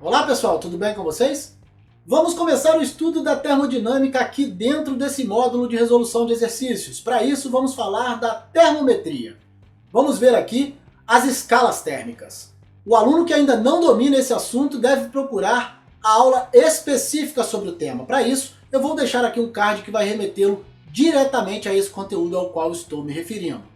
Olá pessoal, tudo bem com vocês? Vamos começar o estudo da termodinâmica aqui dentro desse módulo de resolução de exercícios. Para isso vamos falar da termometria. Vamos ver aqui as escalas térmicas. O aluno que ainda não domina esse assunto deve procurar a aula específica sobre o tema. Para isso eu vou deixar aqui um card que vai remetê-lo diretamente a esse conteúdo ao qual estou me referindo.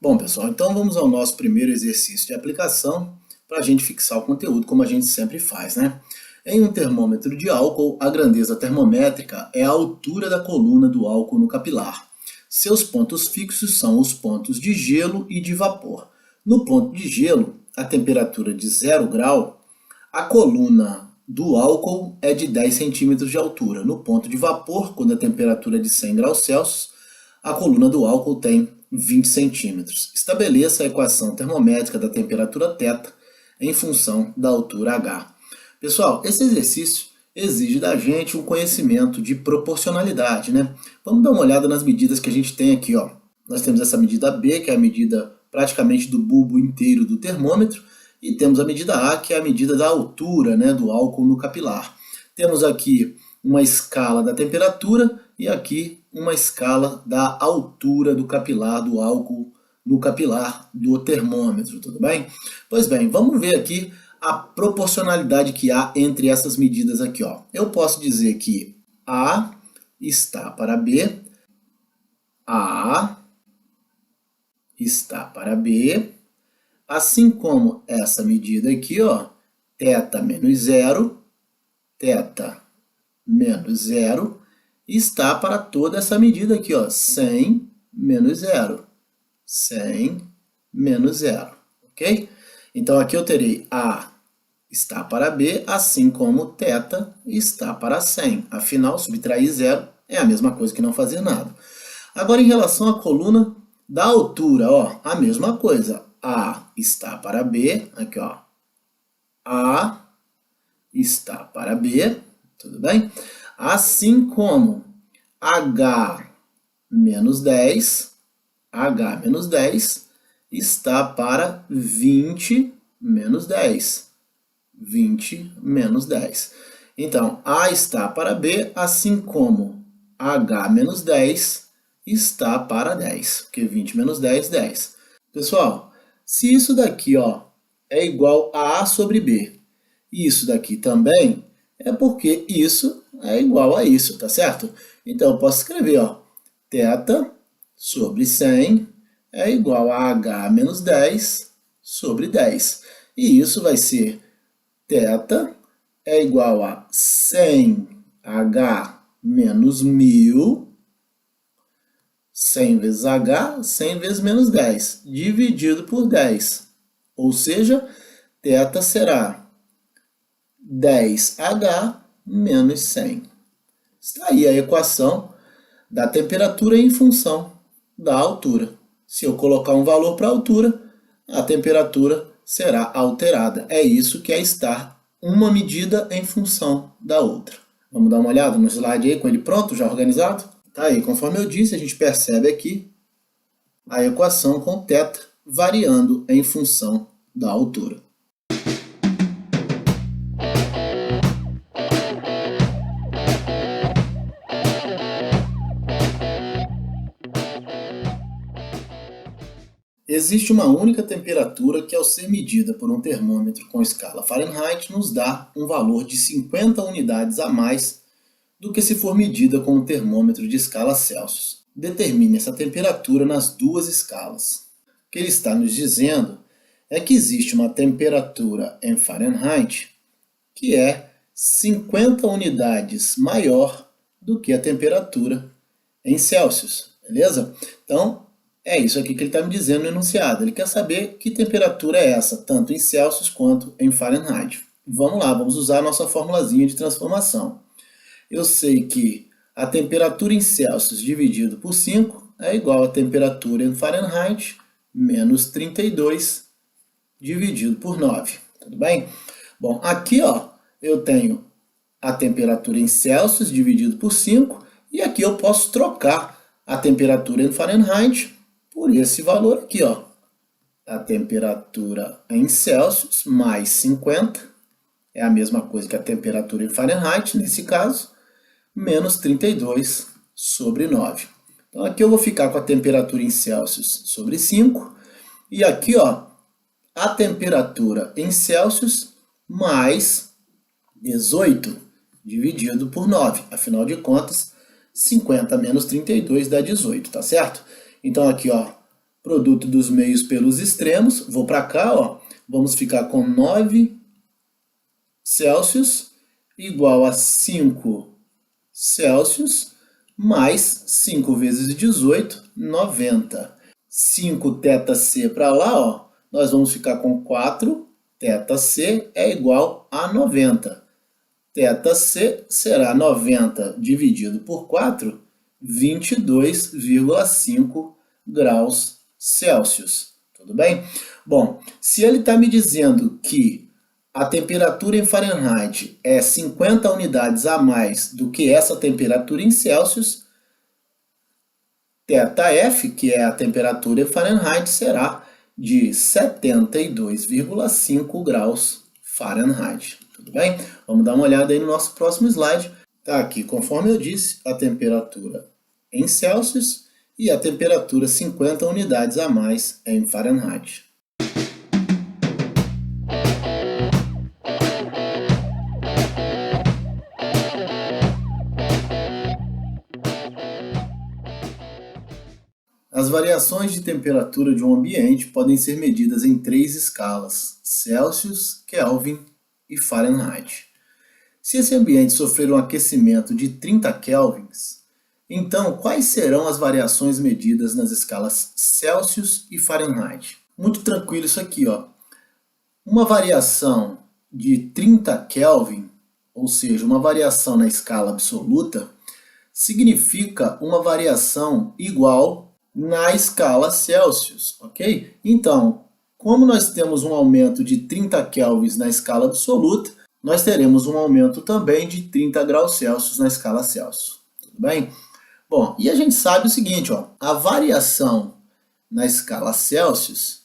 Bom pessoal, então vamos ao nosso primeiro exercício de aplicação para a gente fixar o conteúdo como a gente sempre faz, né? Em um termômetro de álcool, a grandeza termométrica é a altura da coluna do álcool no capilar. Seus pontos fixos são os pontos de gelo e de vapor. No ponto de gelo, a temperatura de 0 grau, a coluna do álcool é de 10 centímetros de altura. No ponto de vapor, quando a temperatura é de 100 graus Celsius, a coluna do álcool tem 20 centímetros. Estabeleça a equação termométrica da temperatura θ em função da altura h. Pessoal, esse exercício exige da gente um conhecimento de proporcionalidade, né? Vamos dar uma olhada nas medidas que a gente tem aqui, ó. Nós temos essa medida B, que é a medida praticamente do bulbo inteiro do termômetro, e temos a medida A, que é a medida da altura, né, do álcool no capilar. Temos aqui uma escala da temperatura e aqui uma escala da altura do capilar do álcool no capilar do termômetro, tudo bem? Pois bem, vamos ver aqui a proporcionalidade que há entre essas medidas aqui, ó. Eu posso dizer que A está para B, A está para B, assim como essa medida aqui, ó, θ menos 0, θ menos 0, está para toda essa medida aqui, ó, 100 menos 0. 100 menos 0, ok? Então aqui eu terei A está para B, assim como θ está para 100. Afinal, subtrair 0 é a mesma coisa que não fazer nada. Agora, em relação à coluna da altura, ó, a mesma coisa. A está para B, aqui, ó. A está para B, tudo bem? Assim como H menos 10, H menos 10 está para 20 menos 10. 20 menos 10. Então, A está para B, assim como H menos 10 está para 10. Porque 20 menos 10, 10. Pessoal, se isso daqui, ó, é igual a A sobre B, e isso daqui também, é porque isso é igual a isso, tá certo? Então, eu posso escrever, ó, θ sobre 100 é igual a H menos 10 sobre 10. E isso vai ser θ é igual a 100H menos 1000, 100 vezes H, 100 vezes menos 10, dividido por 10. Ou seja, θ será 10H menos 100. Está aí a equação da temperatura em função da altura. Se eu colocar um valor para a altura, a temperatura será alterada. É isso que é estar uma medida em função da outra. Vamos dar uma olhada no slide aí com ele pronto, já organizado? Tá aí, conforme eu disse, a gente percebe aqui a equação com θ variando em função da altura. Existe uma única temperatura que, ao ser medida por um termômetro com escala Fahrenheit, nos dá um valor de 50 unidades a mais do que se for medida com um termômetro de escala Celsius. Determine essa temperatura nas duas escalas. O que ele está nos dizendo é que existe uma temperatura em Fahrenheit que é 50 unidades maior do que a temperatura em Celsius, beleza? Então, é isso aqui que ele está me dizendo no enunciado. Ele quer saber que temperatura é essa, tanto em Celsius quanto em Fahrenheit. Vamos lá, vamos usar a nossa formulazinha de transformação. Eu sei que a temperatura em Celsius dividido por 5 é igual a temperatura em Fahrenheit menos 32 dividido por 9. Tudo bem? Bom, aqui ó, eu tenho a temperatura em Celsius dividido por 5, e aqui eu posso trocar a temperatura em Fahrenheit por esse valor aqui, ó. A temperatura em Celsius mais 50, é a mesma coisa que a temperatura em Fahrenheit, nesse caso, menos 32 sobre 9. Então aqui eu vou ficar com a temperatura em Celsius sobre 5, e aqui, ó, a temperatura em Celsius mais 18 dividido por 9. Afinal de contas, 50 menos 32 dá 18, tá certo? Então aqui, ó, produto dos meios pelos extremos, vou para cá, ó, vamos ficar com 9 Celsius igual a 5 Celsius mais 5 vezes 18, 90. 5 θc para lá, ó, nós vamos ficar com 4, θc é igual a 90. θc será 90 dividido por 4, 22,5 graus Celsius. Tudo bem? Bom, se ele está me dizendo que a temperatura em Fahrenheit é 50 unidades a mais do que essa temperatura em Celsius, θf, que é a temperatura em Fahrenheit, será de 72,5 graus Fahrenheit. Tudo bem? Vamos dar uma olhada aí no nosso próximo slide. Tá aqui, conforme eu disse, a temperatura em Celsius e a temperatura 50 unidades a mais em Fahrenheit. As variações de temperatura de um ambiente podem ser medidas em 3 escalas: Celsius, Kelvin e Fahrenheit. Se esse ambiente sofrer um aquecimento de 30 kelvins, então quais serão as variações medidas nas escalas Celsius e Fahrenheit? Muito tranquilo isso aqui, ó. Uma variação de 30 Kelvin, ou seja, uma variação na escala absoluta, significa uma variação igual na escala Celsius, ok? Então, como nós temos um aumento de 30 kelvins na escala absoluta, nós teremos um aumento também de 30 graus Celsius na escala Celsius. Tudo bem? Bom, e a gente sabe o seguinte, ó, a variação na escala Celsius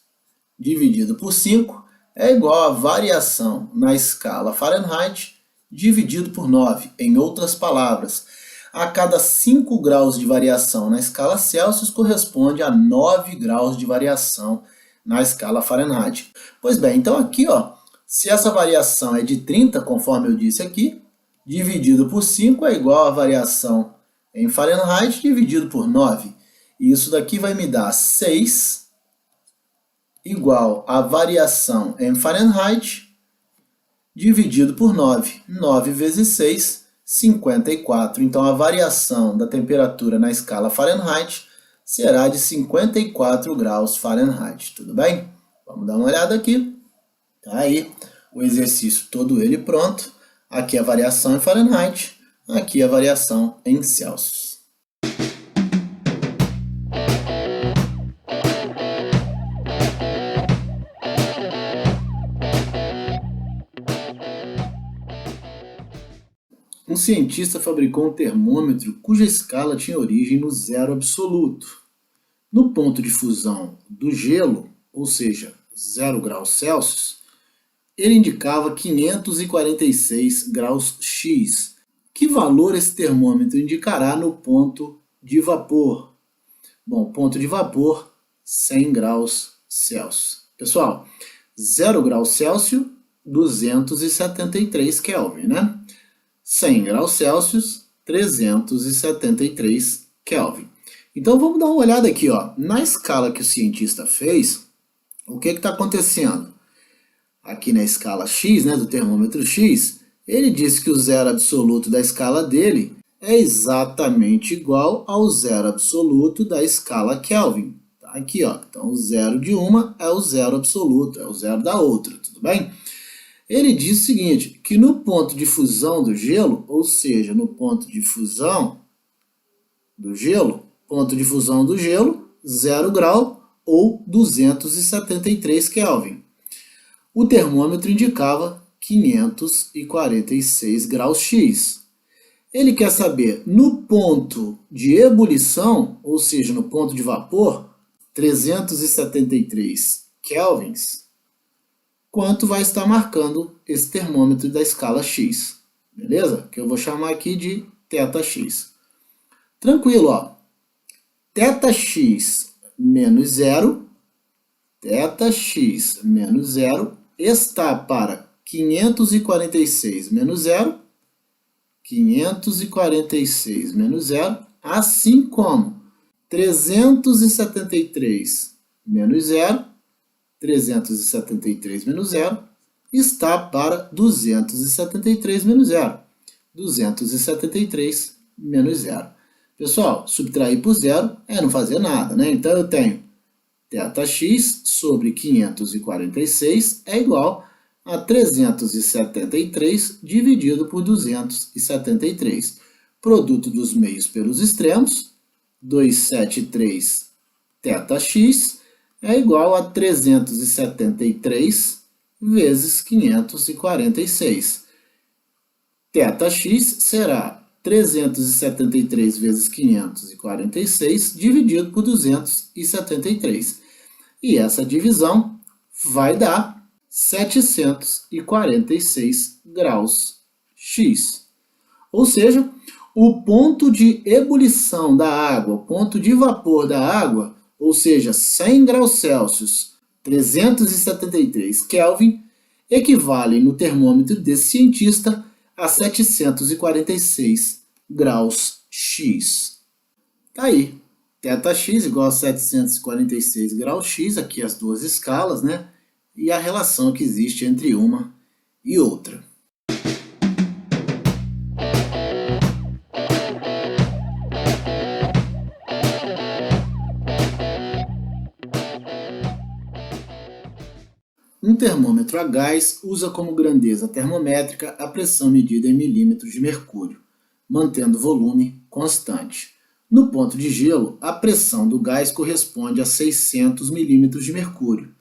dividido por 5 é igual à variação na escala Fahrenheit dividido por 9. Em outras palavras, a cada 5 graus de variação na escala Celsius corresponde a 9 graus de variação na escala Fahrenheit. Pois bem, então aqui, ó, se essa variação é de 30, conforme eu disse aqui, dividido por 5 é igual à variação em Fahrenheit dividido por 9. E isso daqui vai me dar 6 igual à variação em Fahrenheit dividido por 9. 9 vezes 6, 54. Então a variação da temperatura na escala Fahrenheit será de 54 graus Fahrenheit. Tudo bem? Vamos dar uma olhada aqui. Tá aí o exercício todo ele pronto. Aqui a variação em Fahrenheit, aqui a variação em Celsius. Um cientista fabricou um termômetro cuja escala tinha origem no zero absoluto. No ponto de fusão do gelo, ou seja, 0 graus Celsius, ele indicava 546 graus X. Que valor esse termômetro indicará no ponto de vapor? Bom, ponto de vapor, 100 graus Celsius. Pessoal, 0 graus Celsius, 273 Kelvin, né? 100 graus Celsius, 373 Kelvin. Então vamos dar uma olhada aqui, ó. Na escala que o cientista fez, o que está acontecendo? Aqui na escala X, né, do termômetro X, ele disse que o zero absoluto da escala dele é exatamente igual ao zero absoluto da escala Kelvin. Tá aqui, ó. Então o zero de uma é o zero absoluto, é o zero da outra, tudo bem? Ele diz o seguinte, que no ponto de fusão do gelo, ou seja, no ponto de fusão do gelo, 0 grau ou 273 Kelvin. O termômetro indicava 546 graus X. Ele quer saber no ponto de ebulição, ou seja, no ponto de vapor, 373 kelvins, quanto vai estar marcando esse termômetro da escala X. Beleza? Que eu vou chamar aqui de θx. Tranquilo, ó. θx menos 0, θx menos 0 está para 546 menos 0, 546 menos 0, assim como 373 menos 0, 373 menos 0, está para 273 menos 0, 273 menos 0. Pessoal, subtrair por 0 é não fazer nada, né? Então eu tenho θx sobre 546 é igual a 373 dividido por 273. Produto dos meios pelos extremos, 273 θx é igual a 373 vezes 546. θx será 373 vezes 546 dividido por 273. E essa divisão vai dar 746 graus X. Ou seja, o ponto de ebulição da água, o ponto de vapor da água, ou seja, 100 graus Celsius, 373 Kelvin, equivale no termômetro desse cientista a 746 graus X. Tá aí, θx igual a 746 graus X, aqui as duas escalas, né? E a relação que existe entre uma e outra. Um termômetro a gás usa como grandeza termométrica a pressão medida em milímetros de mercúrio, mantendo o volume constante. No ponto de gelo, a pressão do gás corresponde a 600 milímetros de mercúrio.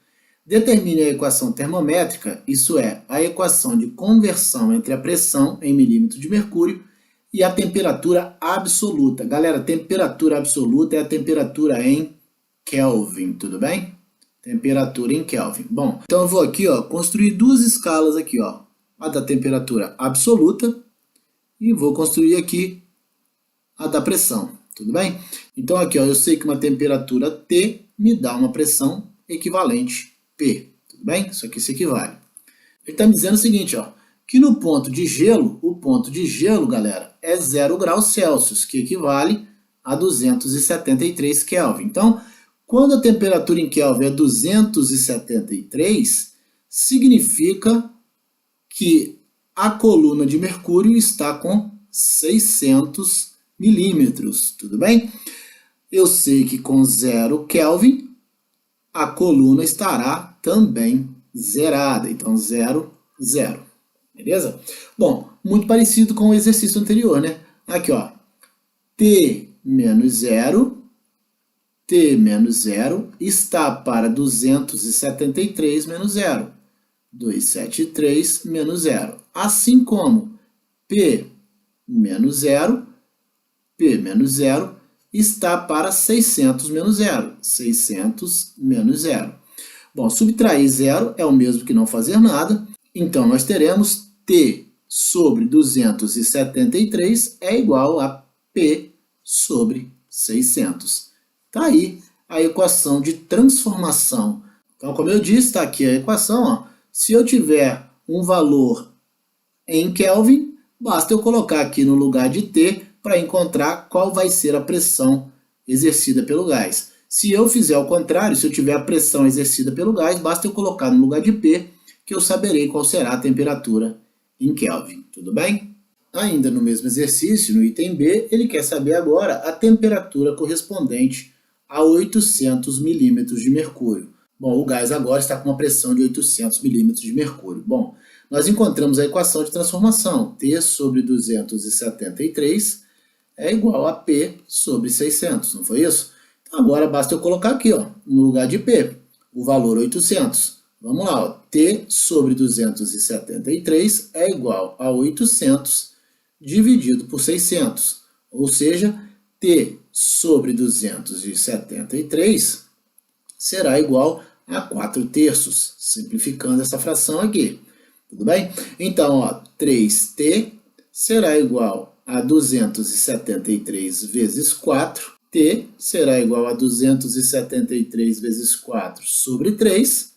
Determine a equação termométrica, isso é, a equação de conversão entre a pressão em milímetros de mercúrio e a temperatura absoluta. Galera, temperatura absoluta é a temperatura em Kelvin, tudo bem? Temperatura em Kelvin. Bom, então eu vou aqui, ó, construir duas escalas aqui, ó, a da temperatura absoluta e vou construir aqui a da pressão, tudo bem? Então aqui, ó, eu sei que uma temperatura T me dá uma pressão equivalente P, tudo bem? Isso aqui se equivale. Ele está me dizendo o seguinte, ó, que no ponto de gelo, o ponto de gelo, galera, é 0 graus Celsius, que equivale a 273 Kelvin. Então, quando a temperatura em Kelvin é 273, significa que a coluna de mercúrio está com 600 milímetros, tudo bem? Eu sei que com 0 Kelvin, a coluna estará também zerada, então 0, 0, beleza? Bom, muito parecido com o exercício anterior, né? Aqui, ó, T menos 0, T menos 0 está para 273 menos 0, 273 menos 0, assim como P menos 0, P menos 0 está para 600 menos 0, 600 menos 0. Bom, subtrair 0 é o mesmo que não fazer nada, então nós teremos T sobre 273 é igual a P sobre 600. Está aí a equação de transformação. Então, como eu disse, está aqui a equação. Ó. Se eu tiver um valor em Kelvin, basta eu colocar aqui no lugar de T para encontrar qual vai ser a pressão exercida pelo gás. Se eu fizer o contrário, se eu tiver a pressão exercida pelo gás, basta eu colocar no lugar de P, que eu saberei qual será a temperatura em Kelvin. Tudo bem? Ainda no mesmo exercício, no item B, ele quer saber agora a temperatura correspondente a 800 milímetros de mercúrio. Bom, o gás agora está com uma pressão de 800 milímetros de mercúrio. Bom, nós encontramos a equação de transformação. T sobre 273 é igual a P sobre 600, não foi isso? Então agora basta eu colocar aqui, ó, no lugar de P, o valor 800. Vamos lá, ó. t sobre 273 é igual a 800 dividido por 600. Ou seja, t sobre 273 será igual a 4/3, simplificando essa fração aqui. Tudo bem? Então, 3t será igual a 273 vezes 4. T será igual a 273 vezes 4 sobre 3.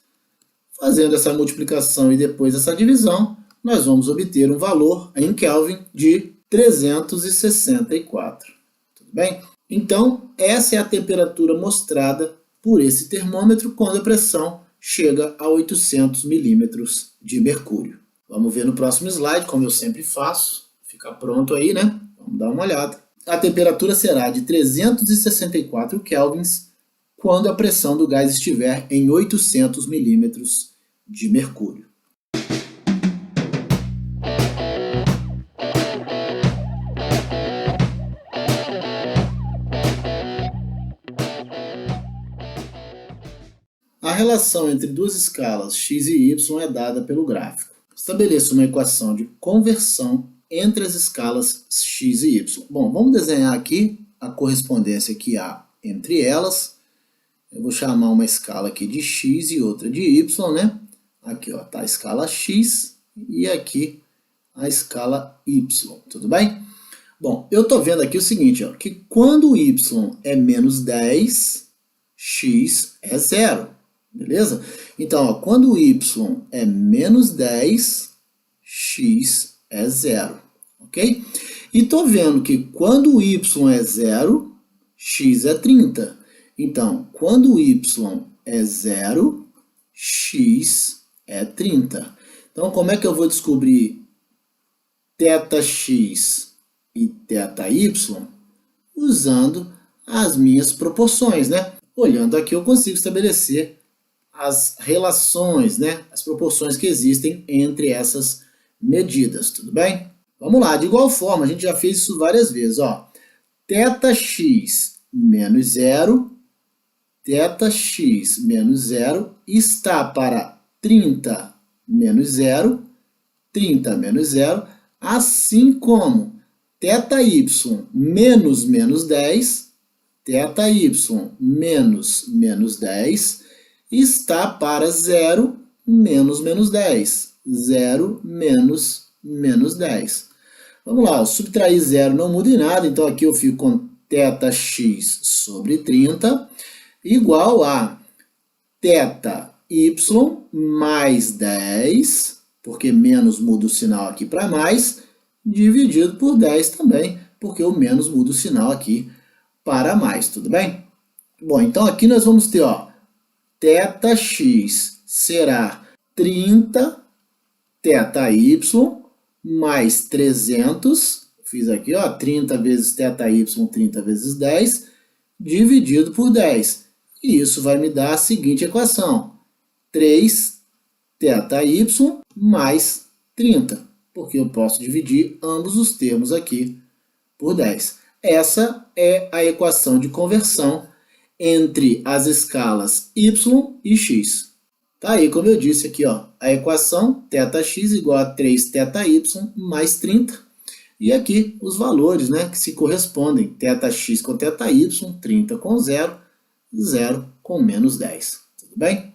Fazendo essa multiplicação e depois essa divisão, nós vamos obter um valor em Kelvin de 364. Tudo bem? Então, essa é a temperatura mostrada por esse termômetro quando a pressão chega a 800 milímetros de mercúrio. Vamos ver no próximo slide, como eu sempre faço. Fica pronto aí, né? Vamos dar uma olhada. A temperatura será de 364 kelvins quando a pressão do gás estiver em 800 milímetros de mercúrio. A relação entre duas escalas x e y é dada pelo gráfico. Estabeleça uma equação de conversão entre as escalas x e y. Bom, vamos desenhar aqui a correspondência que há entre elas. Eu vou chamar uma escala aqui de x e outra de y, né? Aqui está a escala x e aqui a escala y, tudo bem? Bom, eu estou vendo aqui o seguinte, que quando y é menos 10, x é 0, beleza? Então, quando y é menos 10, x é 0, ok? E estou vendo que quando y é 0, x é 30. Então, quando y é 0, x é 30. Então, como é que eu vou descobrir θx e θy? Usando as minhas proporções, né? Olhando aqui, eu consigo estabelecer as relações, né? As proporções que existem entre essas medidas, tudo bem? Vamos lá, de igual forma, a gente já fez isso várias vezes, θx menos 0, θx menos 0 está para 30 menos 0, 30 menos 0, assim como θy menos menos 10, θy menos menos 10 está para 0 menos menos 10, 0 menos menos 10. Vamos lá, subtrair 0 não muda em nada, então aqui eu fico com θx sobre 30 igual a θy mais 10, porque menos muda o sinal aqui para mais, dividido por 10 também, porque o menos muda o sinal aqui para mais, tudo bem? Bom, então aqui nós vamos ter, θx será 30 θy mais 300, fiz aqui, 30 vezes θy, 30 vezes 10, dividido por 10. E isso vai me dar a seguinte equação, 3 θy mais 30, porque eu posso dividir ambos os termos aqui por 10. Essa é a equação de conversão entre as escalas y e x. Tá aí, como eu disse aqui, a equação θx igual a 3 θy mais 30. E aqui os valores, né, que se correspondem, θx com θy, 30 com 0, 0 com menos 10. Tudo bem?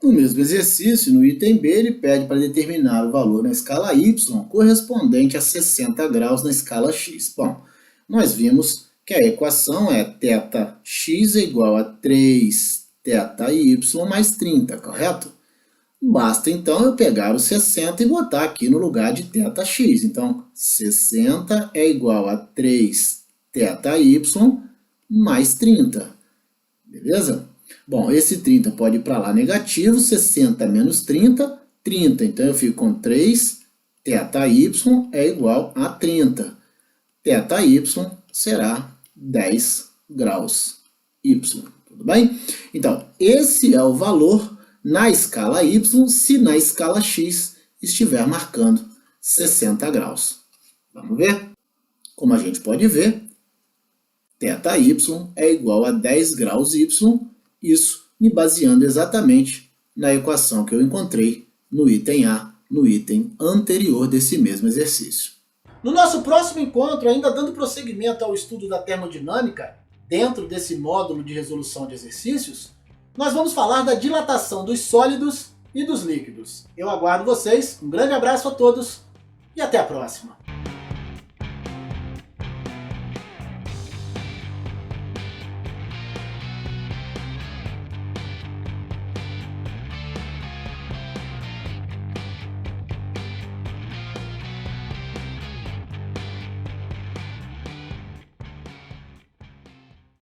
No mesmo exercício, no item B, ele pede para determinar o valor na escala y correspondente a 60 graus na escala x. Bom, nós vimos que a equação é θx é igual a 3 θy mais 30, correto? Basta então eu pegar o 60 e botar aqui no lugar de θx. Então, 60 é igual a 3 θy mais 30. Beleza? Bom, esse 30 pode ir para lá negativo, 60 menos 30, 30. Então, eu fico com 3 θy é igual a 30. θy será 10 graus y. Tudo bem? Então, esse é o valor na escala y, se na escala x estiver marcando 60 graus. Vamos ver? Como a gente pode ver, θy é igual a 10 graus y, isso me baseando exatamente na equação que eu encontrei no item A, no item anterior desse mesmo exercício. No nosso próximo encontro, ainda dando prosseguimento ao estudo da termodinâmica, dentro desse módulo de resolução de exercícios, nós vamos falar da dilatação dos sólidos e dos líquidos. Eu aguardo vocês, um grande abraço a todos e até a próxima!